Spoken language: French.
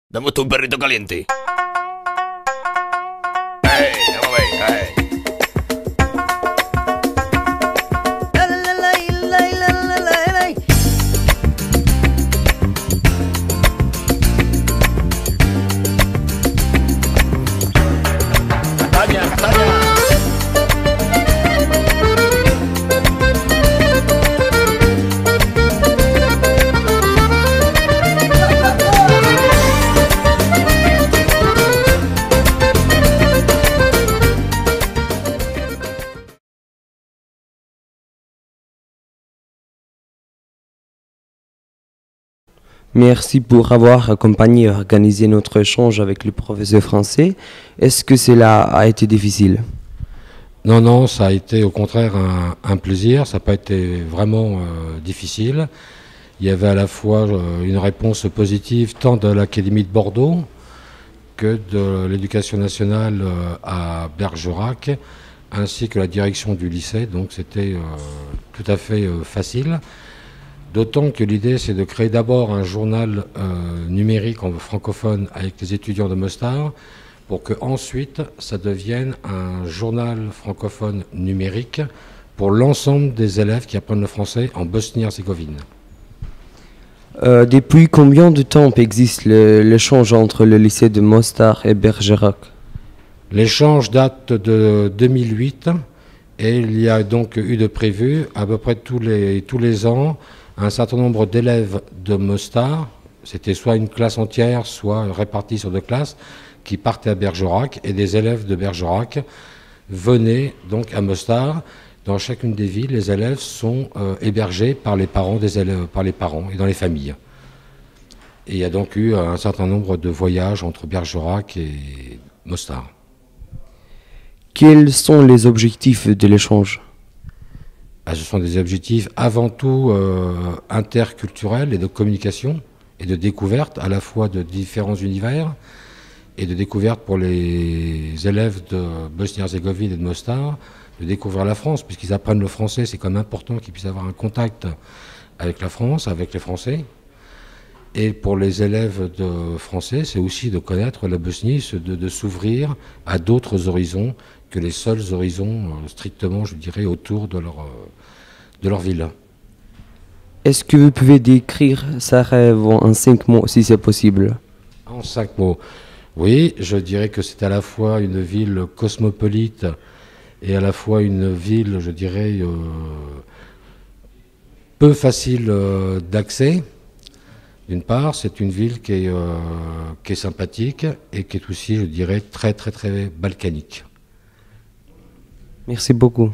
Dame tu un perrito caliente. ¡Ey! ¡Vamos a ver! ¡Ey! ¡Castaña! ¡Castaña! Merci pour avoir accompagné et organisé notre échange avec le professeur français. Est-ce que cela a été difficile? Non, non, ça a été au contraire un plaisir, ça n'a pas été vraiment difficile. Il y avait à la fois une réponse positive tant de l'Académie de Bordeaux que de l'Éducation nationale à Bergerac, ainsi que la direction du lycée, donc c'était tout à fait facile. D'autant que l'idée, c'est de créer d'abord un journal numérique francophone avec les étudiants de Mostar, pour que ensuite ça devienne un journal francophone numérique pour l'ensemble des élèves qui apprennent le français en Bosnie-Herzégovine. Depuis combien de temps existe l'échange entre le lycée de Mostar et Bergerac? L'échange date de 2008 et il y a donc eu de prévu à peu près tous les ans un certain nombre d'élèves de Mostar, c'était soit une classe entière, soit répartie sur deux classes, qui partaient à Bergerac, et des élèves de Bergerac venaient donc à Mostar. Dans chacune des villes, les élèves sont hébergés par les parents des élèves, par les parents et dans les familles. Et il y a donc eu un certain nombre de voyages entre Bergerac et Mostar. Quels sont les objectifs de l'échange? Ce sont des objectifs avant tout interculturels et de communication et de découverte à la fois de différents univers et de découverte pour les élèves de Bosnie-Herzégovine et de Mostar, de découvrir la France, puisqu'ils apprennent le français, c'est quand même important qu'ils puissent avoir un contact avec la France, avec les Français. Et pour les élèves de français, c'est aussi de connaître la Bosnie, de s'ouvrir à d'autres horizons que les seuls horizons strictement, je dirais, autour de leur ville. Est-ce que vous pouvez décrire Sarajevo en 5 mots, si c'est possible? En 5 mots. Oui, je dirais que c'est à la fois une ville cosmopolite et à la fois une ville, je dirais, peu facile d'accès. D'une part, c'est une ville qui est sympathique et qui est aussi, je dirais, très, très, très balkanique. Merci beaucoup.